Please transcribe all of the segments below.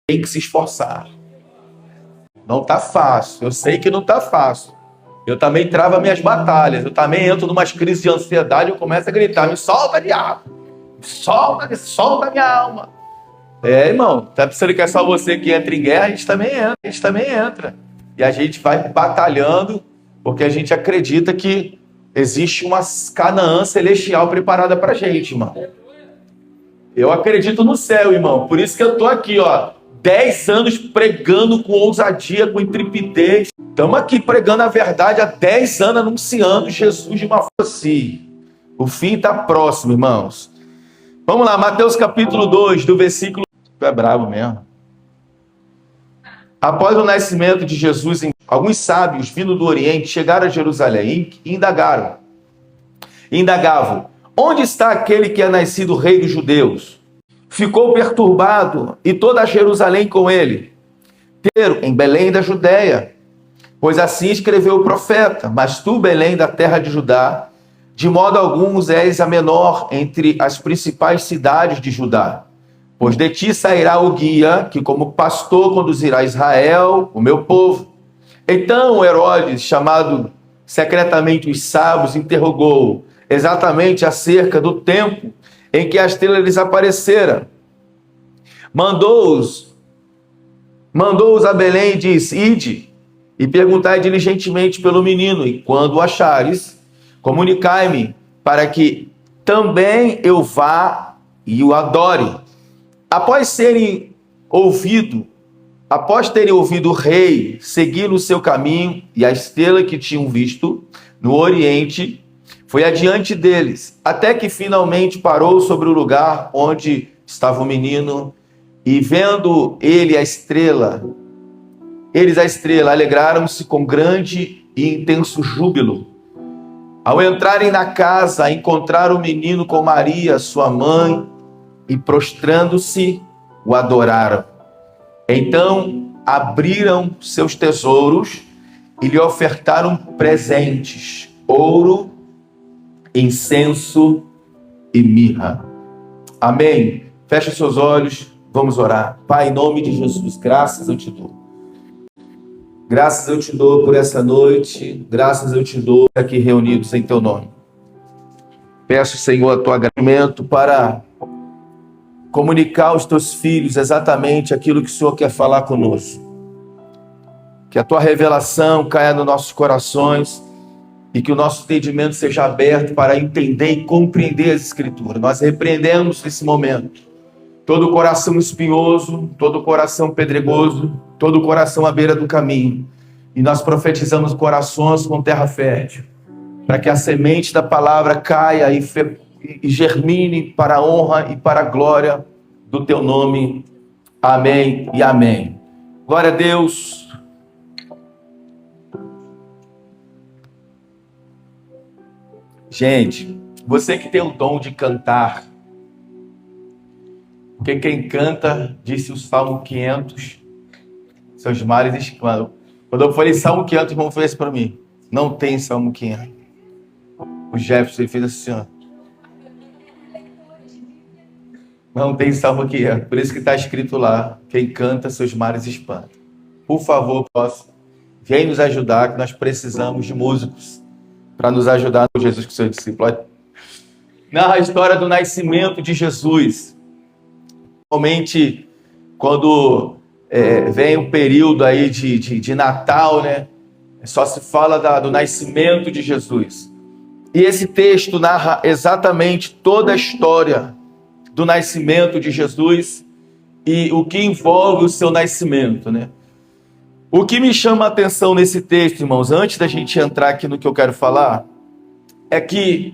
tem que se esforçar. Não tá fácil. Eu sei que não tá fácil. Eu também travo minhas batalhas. Eu também entro numa crise de ansiedade e eu começo a gritar: me solta, diabo! Me solta minha alma! Irmão, tá pensando que é só você que entra em guerra? A gente também entra. E a gente vai batalhando porque a gente acredita que existe uma Canaã celestial preparada pra gente, irmão. Eu acredito no céu, irmão. Por isso que eu tô aqui, 10 anos pregando com ousadia, com intrepidez. Estamos aqui pregando a verdade há 10 anos, anunciando Jesus de uma forma assim. O fim está próximo, irmãos. Vamos lá, Mateus capítulo 2, do versículo... Tu é bravo mesmo. Após o nascimento de Jesus, alguns sábios vindo do Oriente chegaram a Jerusalém e indagavam: onde está aquele que é nascido rei dos judeus? Ficou perturbado e toda Jerusalém com ele. Em Belém da Judéia, pois assim escreveu o profeta: mas tu, Belém, da terra de Judá, de modo algum és a menor entre as principais cidades de Judá. Pois de ti sairá o guia, que como pastor conduzirá Israel, o meu povo. Então Herodes, chamado secretamente os sábios, interrogou exatamente acerca do tempo em que a estrela lhes aparecera. Mandou-os a Belém e disse: ide e perguntai diligentemente pelo menino, e quando o achares, comunicai-me, para que também eu vá e o adore. Após terem ouvido o rei seguir no seu caminho, e a estrela que tinham visto no oriente foi adiante deles, até que finalmente parou sobre o lugar onde estava o menino, e vendo eles a estrela, alegraram-se com grande e intenso júbilo. Ao entrarem na casa, encontraram o menino com Maria, sua mãe, e prostrando-se, o adoraram. Então abriram seus tesouros e lhe ofertaram presentes: ouro, incenso e mirra. Amém. Feche seus olhos, vamos orar. Pai, em nome de Jesus, graças eu te dou. Graças eu te dou por essa noite, graças eu te dou aqui reunidos em teu nome. Peço, Senhor, a tua agradecimento para comunicar aos teus filhos exatamente aquilo que o Senhor quer falar conosco. Que a tua revelação caia nos nossos corações e que o nosso entendimento seja aberto para entender e compreender as Escrituras. Nós repreendemos nesse momento todo coração espinhoso, todo coração pedregoso, todo coração à beira do caminho. E nós profetizamos corações com terra fértil, para que a semente da palavra caia e germine para a honra e para a glória do teu nome. Amém e amém. Glória a Deus. Gente, você que tem o dom de cantar, porque quem canta, disse o Salmo 500, seus males exclamam. Quando eu falei Salmo 500, o irmão fez para mim: não tem Salmo 500. O Jefferson, ele fez assim, não tem Salmo 500. Por isso que está escrito lá: quem canta, seus males espanta. Por favor, vem nos ajudar, que nós precisamos de músicos para nos ajudar no Jesus com seu discípulo. Na história do nascimento de Jesus, normalmente quando vem um período aí de Natal, né? Só se fala do nascimento de Jesus. E esse texto narra exatamente toda a história do nascimento de Jesus e o que envolve o seu nascimento, né? O que me chama a atenção nesse texto, irmãos, antes da gente entrar aqui no que eu quero falar, é que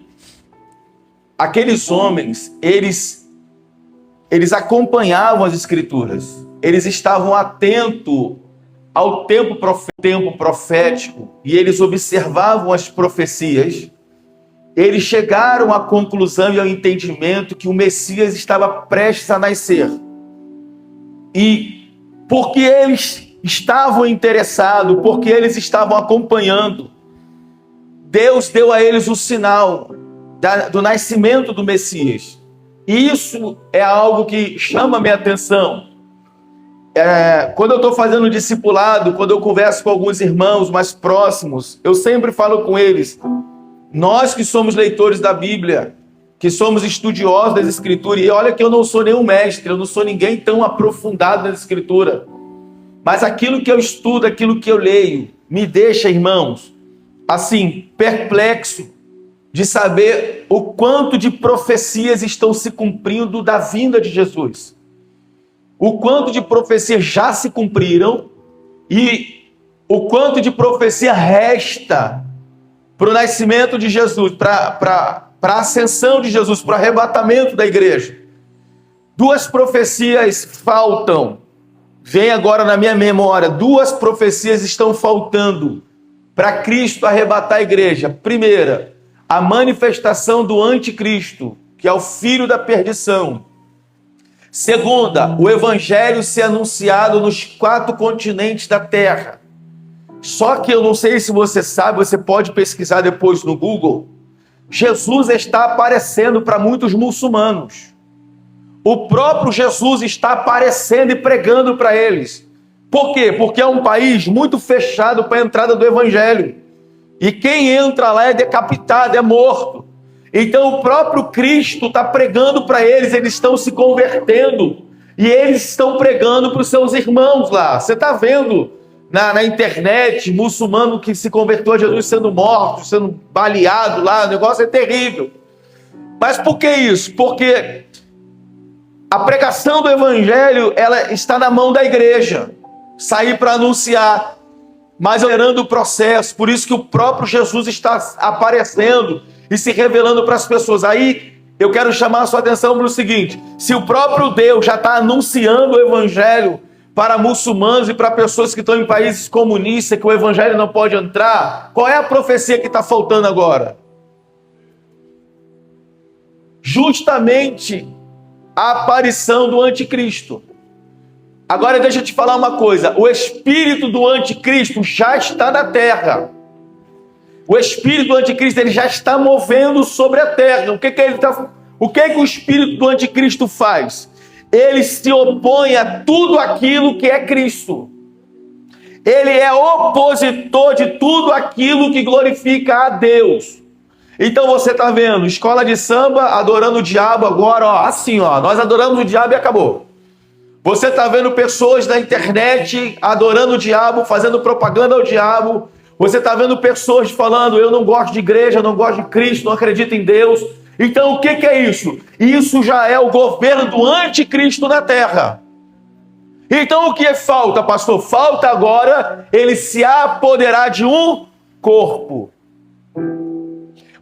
aqueles homens, eles acompanhavam as Escrituras, eles estavam atentos ao tempo profético e eles observavam as profecias. Eles chegaram à conclusão e ao entendimento que o Messias estava prestes a nascer. E porque eles estavam interessados, porque eles estavam acompanhando, Deus deu a eles o sinal do nascimento do Messias. E isso é algo que chama a minha atenção. quando eu estou fazendo discipulado, quando eu converso com alguns irmãos mais próximos, eu sempre falo com eles, nós que somos leitores da Bíblia, que somos estudiosos das Escrituras, e olha que eu não sou nenhum mestre, eu não sou ninguém tão aprofundado na Escritura, mas aquilo que eu estudo, aquilo que eu leio, me deixa, irmãos, assim, perplexo de saber o quanto de profecias estão se cumprindo da vinda de Jesus. O quanto de profecias já se cumpriram e o quanto de profecia resta para o nascimento de Jesus, para a ascensão de Jesus, para o arrebatamento da igreja. 2 profecias faltam. Vem agora na minha memória, 2 profecias estão faltando para Cristo arrebatar a igreja. Primeira, a manifestação do anticristo, que é o filho da perdição. Segunda, o evangelho ser anunciado nos 4 continentes da terra. Só que eu não sei se você sabe, você pode pesquisar depois no Google, Jesus está aparecendo para muitos muçulmanos. O próprio Jesus está aparecendo e pregando para eles. Por quê? Porque é um país muito fechado para a entrada do evangelho. E quem entra lá é decapitado, é morto. Então o próprio Cristo está pregando para eles, eles estão se convertendo. E eles estão pregando para os seus irmãos lá. Você está vendo na internet, muçulmano que se converteu a Jesus sendo morto, sendo baleado lá, o negócio é terrível. Mas por que isso? Porque a pregação do evangelho, ela está na mão da igreja. Sair para anunciar, mas acelerando o processo. Por isso que o próprio Jesus está aparecendo e se revelando para as pessoas. Aí eu quero chamar a sua atenção para o seguinte: se o próprio Deus já está anunciando o evangelho para muçulmanos e para pessoas que estão em países comunistas, que o evangelho não pode entrar, qual é a profecia que está faltando agora? Justamente a aparição do anticristo. Agora deixa eu te falar uma coisa, o espírito do anticristo já está na terra. O espírito do anticristo, ele já está movendo sobre a terra. O que o espírito do anticristo faz? Ele se opõe a tudo aquilo que é Cristo. Ele é opositor de tudo aquilo que glorifica a Deus. Então você está vendo, escola de samba adorando o diabo agora, ó, assim, ó, nós adoramos o diabo e acabou. Você está vendo pessoas na internet adorando o diabo, fazendo propaganda ao diabo. Você está vendo pessoas falando, eu não gosto de igreja, não gosto de Cristo, não acredito em Deus. Então o que é isso? Isso já é o governo do anticristo na terra. Então o que falta, pastor? Falta agora ele se apoderar de um corpo.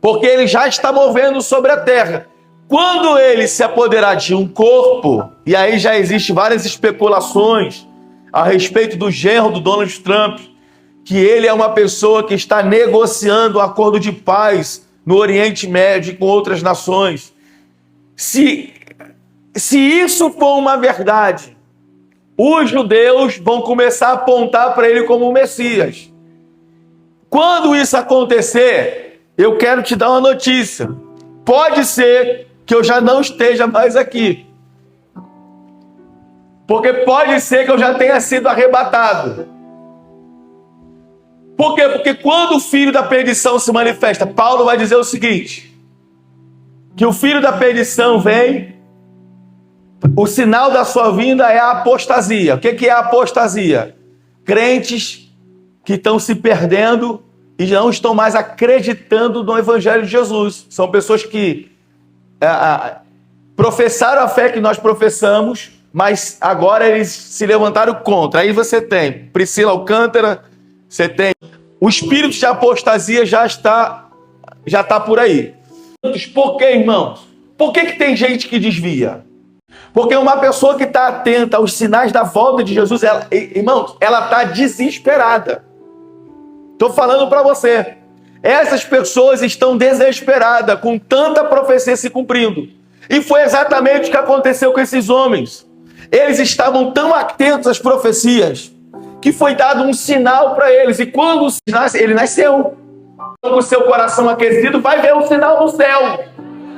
Porque ele já está movendo sobre a terra. Quando ele se apoderar de um corpo, e aí já existem várias especulações a respeito do genro do Donald Trump, que ele é uma pessoa que está negociando um acordo de paz no Oriente Médio com outras nações. Se isso for uma verdade, os judeus vão começar a apontar para ele como o Messias. Quando isso acontecer, eu quero te dar uma notícia. Pode ser que eu já não esteja mais aqui. Porque pode ser que eu já tenha sido arrebatado. Por quê? Porque quando o filho da perdição se manifesta, Paulo vai dizer o seguinte, que o filho da perdição vem, o sinal da sua vinda é a apostasia. O que é a apostasia? Crentes que estão se perdendo e não estão mais acreditando no Evangelho de Jesus. São pessoas que professaram a fé que nós professamos, mas agora eles se levantaram contra. Aí você tem Priscila Alcântara, você tem o espírito de apostasia já está por aí. Por que, irmãos? Por que tem gente que desvia? Porque uma pessoa que está atenta aos sinais da volta de Jesus, irmãos, ela está desesperada. Estou falando para você. Essas pessoas estão desesperadas com tanta profecia se cumprindo. E foi exatamente o que aconteceu com esses homens. Eles estavam tão atentos às profecias que foi dado um sinal para eles. E quando ele nasceu, com o seu coração aquecido, vai ver o sinal no céu.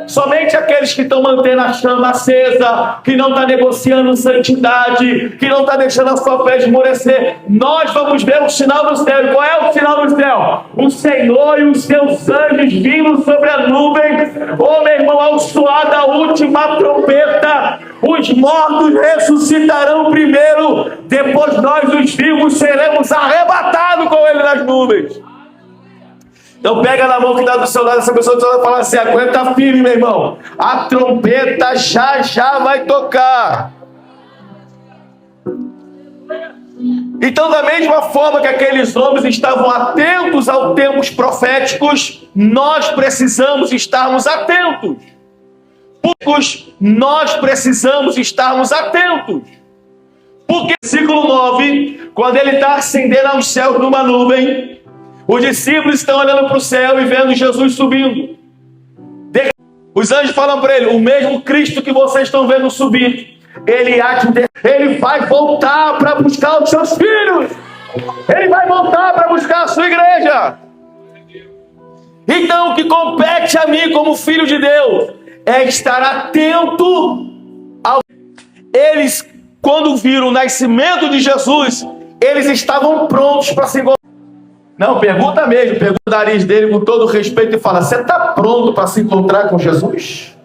Somente aqueles que estão mantendo a chama acesa, que não estão negociando santidade, que não estão deixando a sua fé esmorecer, nós vamos ver o sinal do céu. E qual é o sinal do céu? O Senhor e os seus anjos vindo sobre a nuvem. Oh, meu irmão, ao soar da última trombeta, os mortos ressuscitarão primeiro, depois nós, os vivos, seremos arrebatados com ele nas nuvens. Então pega na mão que está do seu lado, essa pessoa vai falar assim: aguenta firme, meu irmão, a trombeta já vai tocar. Então, da mesma forma que aqueles homens estavam atentos aos tempos proféticos, nós precisamos estarmos atentos. Nós precisamos estarmos atentos. Porque, versículo 9, quando ele está ascendendo aos céus numa nuvem, os discípulos estão olhando para o céu e vendo Jesus subindo. Os anjos falam para ele: o mesmo Cristo que vocês estão vendo subir, ele vai voltar para buscar os seus filhos. Ele vai voltar para buscar a sua igreja. Então, o que compete a mim como filho de Deus é estar atento ao... Eles, quando viram o nascimento de Jesus, eles estavam prontos para se encontrar. Não, pergunta mesmo, pergunta o nariz dele com todo respeito e fala: você está pronto para se encontrar com Jesus?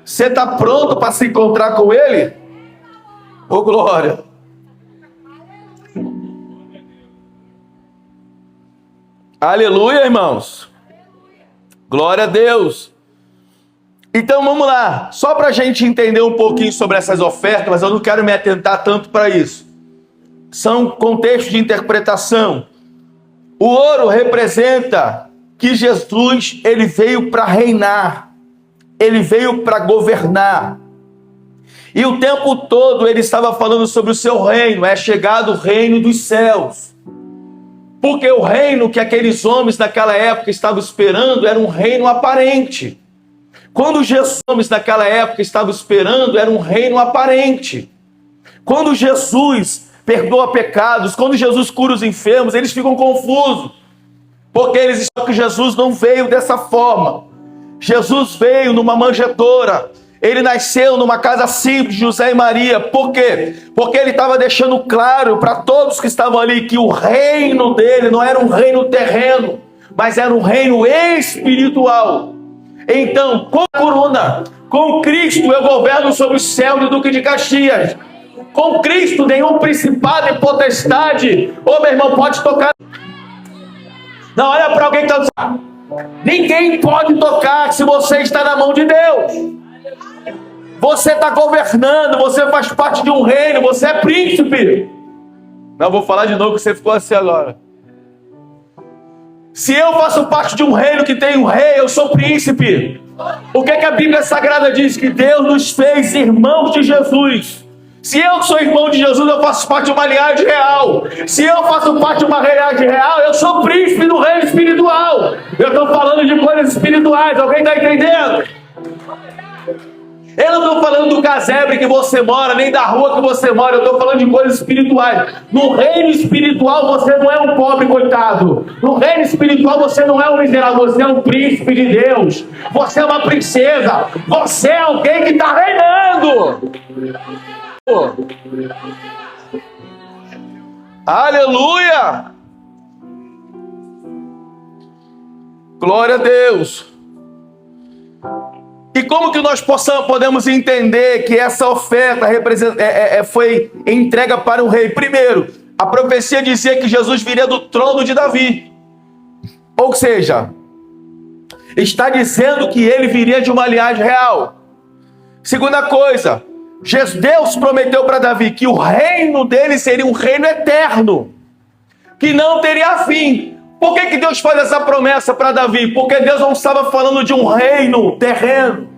Você está pronto para se encontrar com Ele? Ô, glória! Aleluia, irmãos! Glória a Deus! Então vamos lá, só para a gente entender um pouquinho sobre essas ofertas, mas eu não quero me atentar tanto para isso. São contextos de interpretação. O ouro representa que Jesus, ele veio para reinar, ele veio para governar. E o tempo todo ele estava falando sobre o seu reino, é chegado o reino dos céus. Porque o reino que aqueles homens naquela época estavam esperando era um reino aparente. Quando Jesus, homens naquela época estavam esperando, era um reino aparente. Quando Jesus perdoa pecados, quando Jesus cura os enfermos, eles ficam confusos, porque eles acham que Jesus não veio dessa forma. Jesus veio numa manjedoura, ele nasceu numa casa simples, José e Maria. Por quê? Porque ele estava deixando claro para todos que estavam ali que o reino dele não era um reino terreno, mas era um reino espiritual. Então, com a corona, com Cristo eu governo sobre o céu do Duque de Caxias. Com Cristo, nenhum principado e potestade, ô meu irmão, pode tocar. Não, olha para alguém que está dizendo: ninguém pode tocar se você está na mão de Deus. Você está governando, você faz parte de um reino, você é príncipe. Não, vou falar de novo que você ficou assim agora. Se eu faço parte de um reino que tem um rei, eu sou príncipe. O que a Bíblia Sagrada diz? Que Deus nos fez irmãos de Jesus. Se eu sou irmão de Jesus, eu faço parte de uma linhagem real. Se eu faço parte de uma linhagem real, eu sou príncipe do reino espiritual. Eu estou falando de coisas espirituais. Alguém está entendendo? Eu não estou falando do casebre que você mora, nem da rua que você mora. Eu estou falando de coisas espirituais. No reino espiritual você não é um pobre coitado. No reino espiritual você não é um miserável. Você é um príncipe de Deus. Você é uma princesa. Você é alguém que está reinando. Aleluia! Glória a Deus! E como que nós podemos entender que essa oferta foi entrega para um rei? Primeiro, a profecia dizia que Jesus viria do trono de Davi. Ou seja, está dizendo que ele viria de uma linhagem real. Segunda coisa, Deus prometeu para Davi que o reino dele seria um reino eterno, que não teria fim. Por que Deus faz essa promessa para Davi? Porque Deus não estava falando de um reino terreno.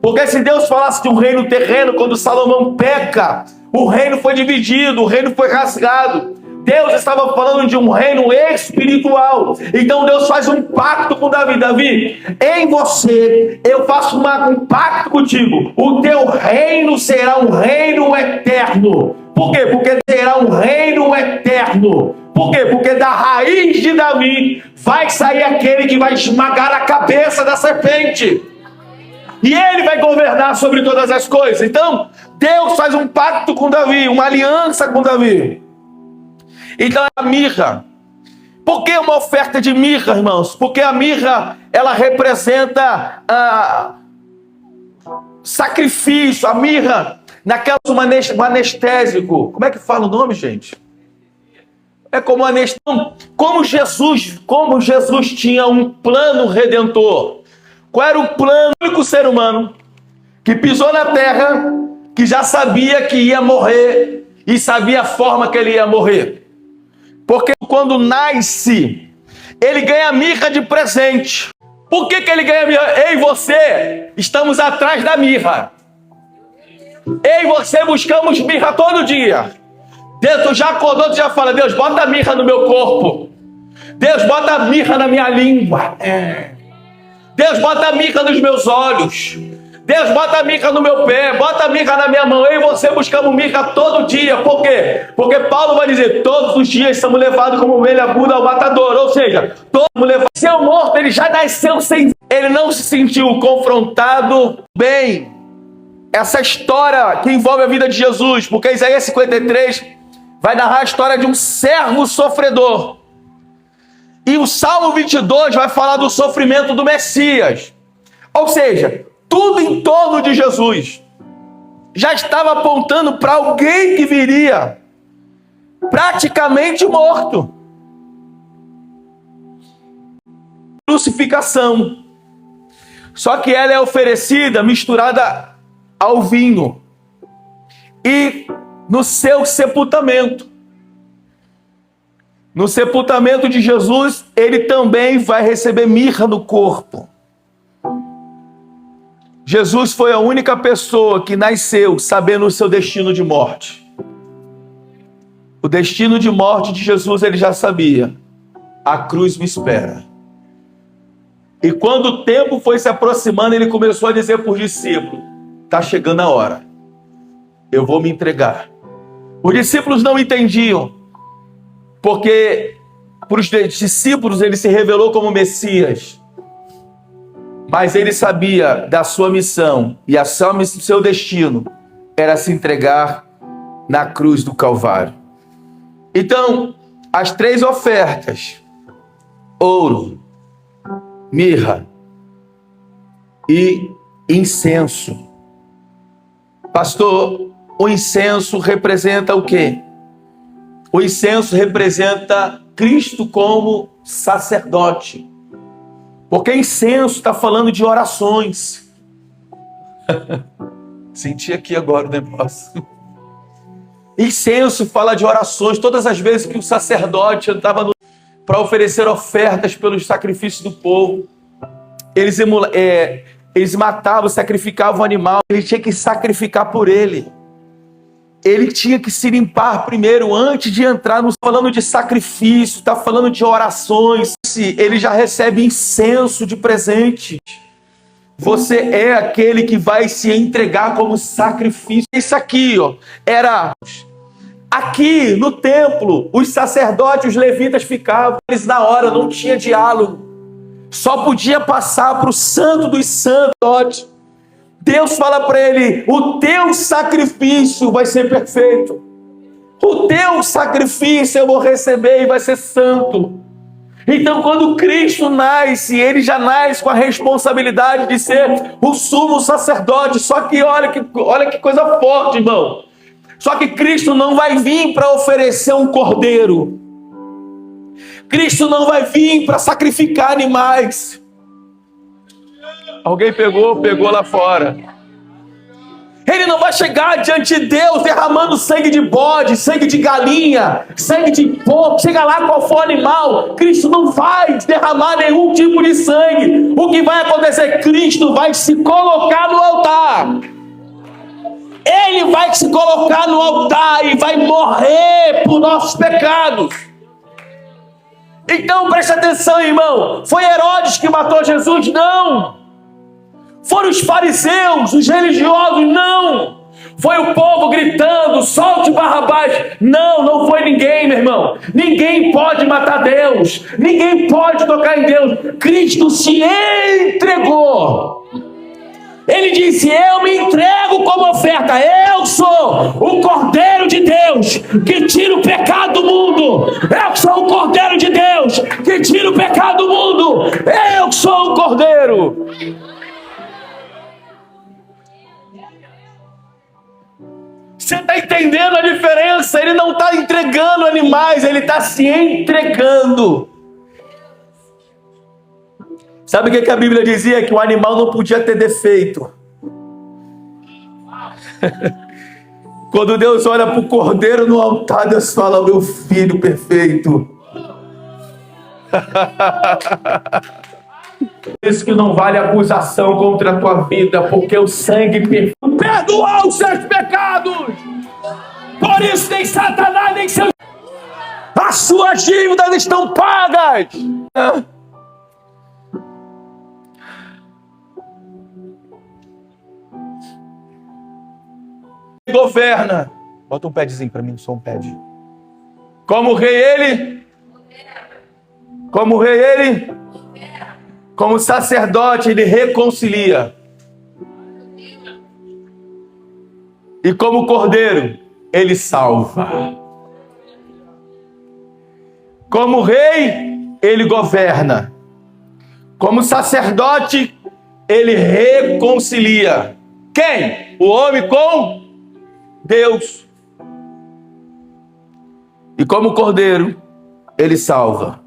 Porque se Deus falasse de um reino terreno, quando Salomão peca, o reino foi dividido, o reino foi rasgado. Deus estava falando de um reino espiritual. Então Deus faz um pacto com Davi. Davi, em você eu faço um pacto contigo. O teu reino será um reino eterno. Por quê? Porque será um reino eterno. Por quê? Porque da raiz de Davi vai sair aquele que vai esmagar a cabeça da serpente. e ele vai governar sobre todas as coisas. Então, Deus faz um pacto com Davi, uma aliança com Davi. Então, a mirra. Por que uma oferta de mirra, irmãos? Porque a mirra, ela representa sacrifício. A mirra, um anestésico. Como é que fala o nome, gente? É como anestésico. Como Jesus tinha um plano redentor. Qual era o plano? O único ser humano que pisou na terra, que já sabia que ia morrer e sabia a forma que ele ia morrer. Porque quando nasce, ele ganha mirra de presente. Por que ele ganha mirra? Eu e você estamos atrás da mirra. Eu e você buscamos mirra todo dia. Deus, tu já acordou, tu já fala, Deus, bota mirra no meu corpo. Deus, bota mirra na minha língua. Deus, bota mirra nos meus olhos. Deus, bota mirra no meu pé, bota mirra na minha mão. Eu e você buscamos mirra todo dia. Por quê? Porque Paulo vai dizer, todos os dias somos levados como ovelha muda ao matador. Ou seja, todos levados. Seu morto, ele já nasceu sem... Ele não se sentiu confrontado bem. Essa história que envolve a vida de Jesus, porque Isaías 53 vai narrar a história de um servo sofredor. E o Salmo 22 vai falar do sofrimento do Messias. Ou seja, tudo em torno de Jesus já estava apontando para alguém que viria praticamente morto. Crucificação. Só que ela é oferecida misturada ao vinho. E no seu sepultamento. No sepultamento de Jesus, ele também vai receber mirra no corpo. Jesus foi a única pessoa que nasceu sabendo o seu destino de morte. O destino de morte de Jesus ele já sabia. A cruz me espera. E quando o tempo foi se aproximando, ele começou a dizer para os discípulos, está chegando a hora. Eu vou me entregar. Os discípulos não entendiam. Porque para os discípulos ele se revelou como Messias. Mas ele sabia da sua missão e o seu destino era se entregar na cruz do Calvário. Então, as 3 ofertas, ouro, mirra e incenso. Pastor, o incenso representa o quê? O incenso representa Cristo como sacerdote. Porque incenso está falando de orações. Senti aqui agora o negócio. Incenso fala de orações. Todas as vezes que o sacerdote andava para oferecer ofertas pelos sacrifícios do povo, eles matavam, sacrificavam o animal. Ele tinha que sacrificar por ele. Ele tinha que se limpar primeiro, antes de entrar. Não está falando de sacrifício, está falando de orações. Ele já recebe incenso de presente. Você é aquele que vai se entregar como sacrifício. Isso aqui, ó, era... Aqui no templo, os sacerdotes, os levitas ficavam. Eles na hora não tinha diálogo. Só podia passar para o santo dos santos. Deus fala para ele, o teu sacrifício vai ser perfeito. O teu sacrifício eu vou receber e vai ser santo. Então, quando Cristo nasce, ele já nasce com a responsabilidade de ser o sumo sacerdote. Só que olha que coisa forte, irmão. Só que Cristo não vai vir para oferecer um cordeiro. Cristo não vai vir para sacrificar animais. Alguém pegou lá fora. Ele não vai chegar diante de Deus derramando sangue de bode, sangue de galinha, sangue de porco, chega lá qual for o animal. Cristo não vai derramar nenhum tipo de sangue. O que vai acontecer? Cristo vai se colocar no altar. Ele vai se colocar no altar e vai morrer por nossos pecados. Então preste atenção, irmão. Foi Herodes que matou Jesus? Não. Foram os fariseus, os religiosos? Não. Foi o povo gritando, solte Barrabás? Não, não foi ninguém, meu irmão. Ninguém pode matar Deus. Ninguém pode tocar em Deus. Cristo se entregou. Ele disse: eu me entrego como oferta. Eu sou o Cordeiro de Deus que tira o pecado do mundo. Eu sou o Cordeiro de Deus que tira o pecado do mundo. Eu sou o Cordeiro. Você está entendendo a diferença? Ele não está entregando animais, ele está se entregando. Sabe o que a Bíblia dizia? Que o animal não podia ter defeito. Quando Deus olha para o cordeiro no altar, Deus fala: meu filho perfeito. Por isso que não vale acusação contra a tua vida, porque o sangue perfeito perdoou os seus pecados. Por isso nem Satanás, nem seus... as suas dívidas estão pagas. Governa. Bota um padzinho para mim, só um pad. Como rei ele? Como rei ele? Como sacerdote ele reconcilia. E como cordeiro ele salva. Como rei ele governa. Como sacerdote ele reconcilia. Quem? O homem com Deus. E como cordeiro, ele salva.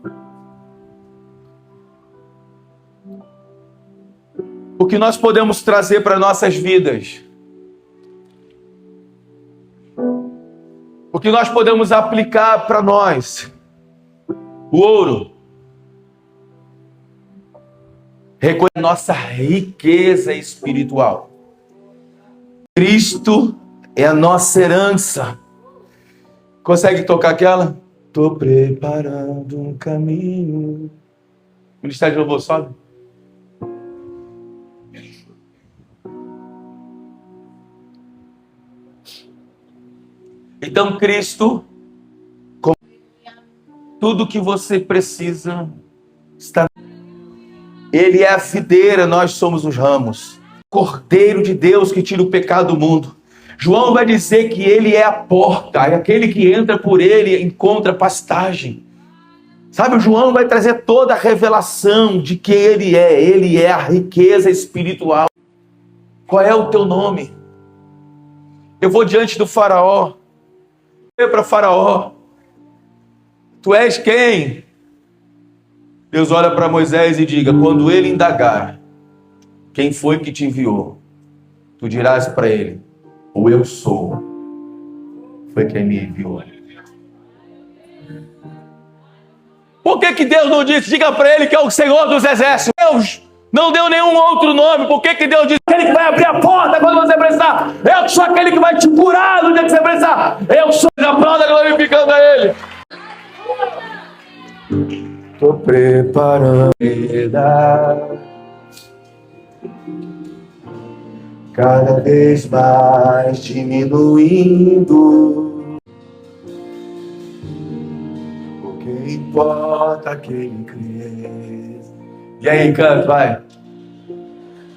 O que nós podemos trazer para nossas vidas? O que nós podemos aplicar para nós? O ouro. Reconhecer nossa riqueza espiritual. Cristo é a nossa herança. Consegue tocar aquela? Tô preparando um caminho. Ministério de Louvor, sobe. Então Cristo, com tudo que você precisa, está. Ele é a videira, nós somos os ramos. Cordeiro de Deus que tira o pecado do mundo. João vai dizer que ele é a porta, é aquele que entra por ele encontra pastagem. Sabe, o João vai trazer toda a revelação de que ele é a riqueza espiritual. Qual é o teu nome? Eu vou diante do faraó, para Faraó, tu és quem? Deus olha para Moisés e diga: quando ele indagar quem foi que te enviou, tu dirás para ele: o eu sou foi quem me enviou. Por que Deus não disse? Diga para ele que é o Senhor dos Exércitos. Deus não deu nenhum outro nome. Por que Deus disse? Aquele que vai abrir a porta quando você precisar. Eu sou aquele que vai te curar no dia que você precisar. Eu sou a prova glorificando a Ele. Tô preparando cada vez mais diminuindo. O que importa quem crê. E aí, canto, vai.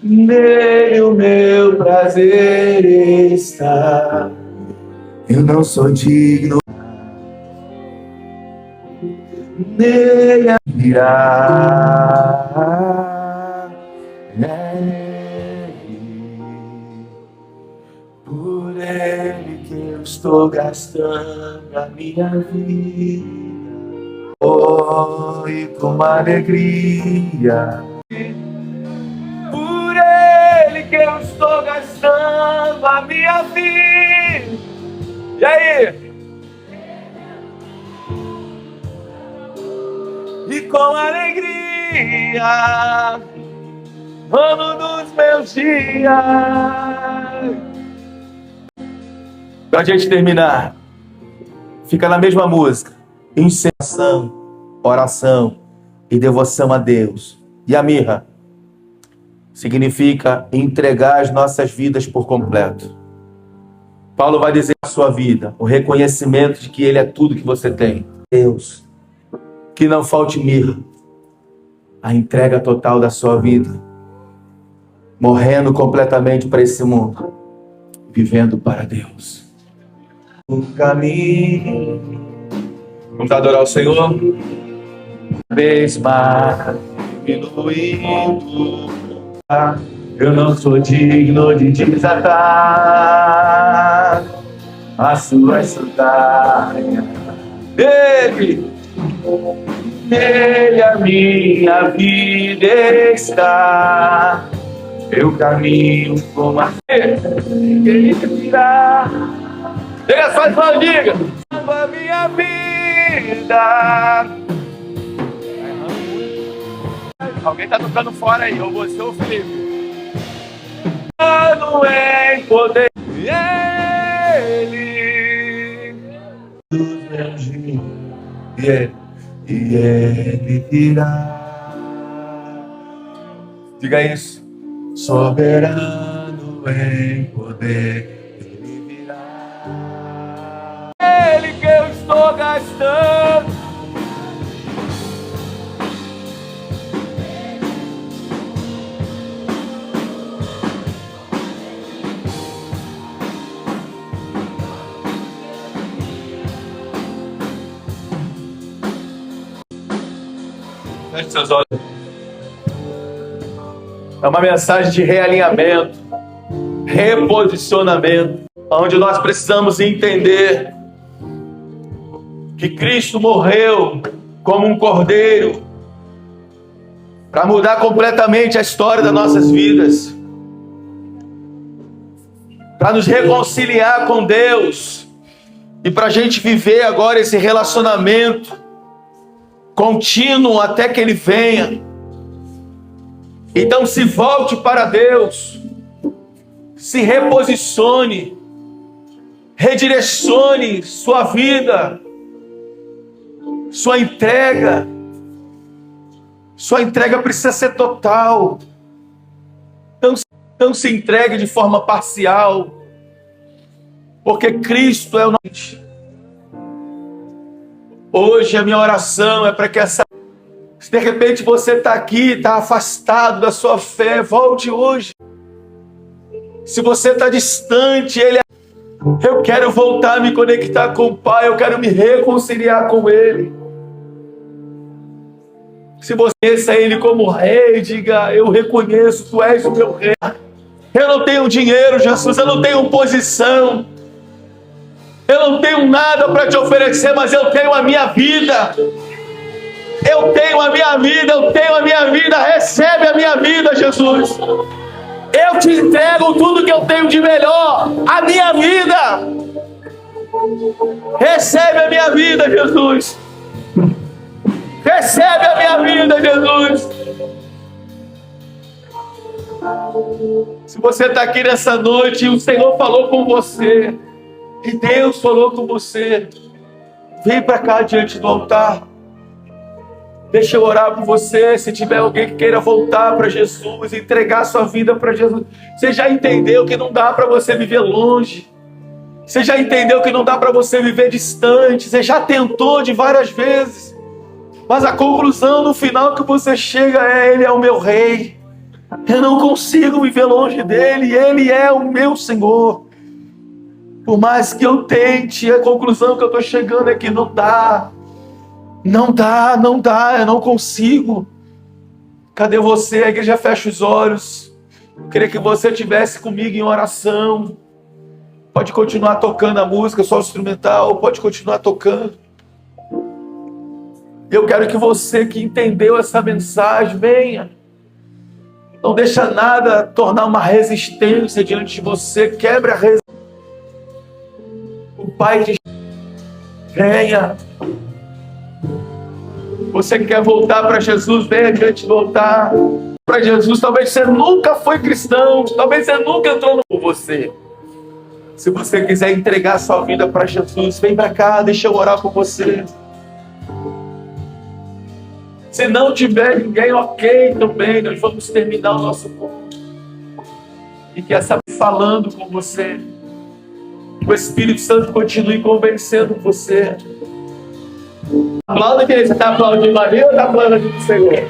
Nele o meu prazer está. Eu não sou digno. Nele virá. Por ele que eu estou gastando a minha vida. Oi, com alegria. Por ele que eu estou gastando a minha vida. E aí? E com alegria, ano dos meus dias. Pra gente terminar, fica na mesma música. Incensação, oração e devoção a Deus. E a mirra significa entregar as nossas vidas por completo. Paulo vai dizer a sua vida, o reconhecimento de que Ele é tudo que você tem. Deus, que não falte mirra, a entrega total da sua vida. morrendo completamente para esse mundo, vivendo para Deus. O caminho. Vamos adorar o Senhor? Vez mais diminuindo, eu não sou digno de desatar as suas sandálias. Nele a minha vida está. Eu caminho como a ele virá. Diga só, irmão, diga. A minha vida. Alguém tá tocando fora aí, ou você ou o Felipe. Não é poder. Ele dos meus dias. E ele virá. Diga isso. Soberano em poder, ele virá. Ele que eu estou gastando. Feche seus olhos. É uma mensagem de realinhamento, reposicionamento, onde nós precisamos entender que Cristo morreu como um cordeiro para mudar completamente a história das nossas vidas, para nos reconciliar com Deus e para a gente viver agora esse relacionamento contínuo até que Ele venha. Então se volte para Deus, se reposicione, redirecione sua vida, sua entrega precisa ser total. Não se entregue de forma parcial, porque Cristo é o nosso. Hoje a minha oração é para que se de repente você está aqui, está afastado da sua fé, volte hoje. Se você está distante, eu quero voltar a me conectar com o Pai, eu quero me reconciliar com Ele. Se você conhece Ele como Rei, diga: eu reconheço, Tu és o meu Rei. Eu não tenho dinheiro, Jesus, eu não tenho posição, eu não tenho nada para te oferecer, mas eu tenho a minha vida. Eu tenho a minha vida, recebe a minha vida, Jesus. Eu te entrego tudo que eu tenho de melhor, a minha vida. Recebe a minha vida, Jesus. Recebe a minha vida, Jesus. Se você está aqui nessa noite e o Senhor falou com você, e Deus falou com você, vem para cá diante do altar. Deixa eu orar por você. Se tiver alguém que queira voltar para Jesus, entregar sua vida para Jesus. Você já entendeu que não dá para você viver longe. Você já entendeu que não dá para você viver distante. Você já tentou de várias vezes. Mas a conclusão no final que você chega é: Ele é o meu Rei. Eu não consigo viver longe dEle. Ele é o meu Senhor. Por mais que eu tente, a conclusão que eu estou chegando é que não dá. Não dá, eu não consigo. Cadê você? A igreja fecha os olhos. Eu queria que você estivesse comigo em oração. Pode continuar tocando a música, só o instrumental, pode continuar tocando. Eu quero que você que entendeu essa mensagem, venha. Não deixa nada tornar uma resistência diante de você. Quebre a resistência. O Pai te venha. Você que quer voltar para Jesus, venha diante do altar para Jesus. Talvez você nunca foi cristão, talvez você nunca entrou no você. Se você quiser entregar sua vida para Jesus, vem para cá, deixa eu orar por você. Se não tiver ninguém, ok também, nós vamos terminar o nosso culto. E que essa falando com você, o Espírito Santo continue convencendo você. Aplauda, querido. Você está aplaudindo a mim ou está aplaudindo o Senhor?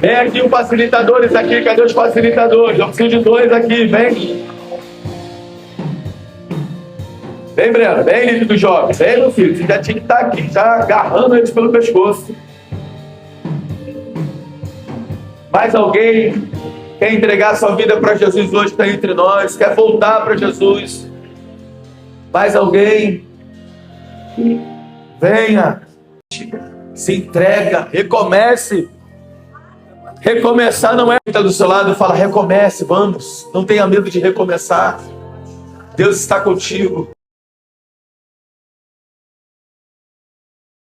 Vem aqui os facilitadores aqui. Cadê os facilitadores? Eu preciso de 2 aqui. Vem. Vem, Breno. Vem, líder dos jovens. Vem, meu filho. Você já tinha que estar aqui, já agarrando eles pelo pescoço. Mais alguém quer entregar sua vida para Jesus hoje, está entre nós? Quer voltar para Jesus? Mais alguém? Venha. Se entrega. Recomece. Recomeçar não é... Está do seu lado e fala, recomece, vamos. Não tenha medo de recomeçar. Deus está contigo.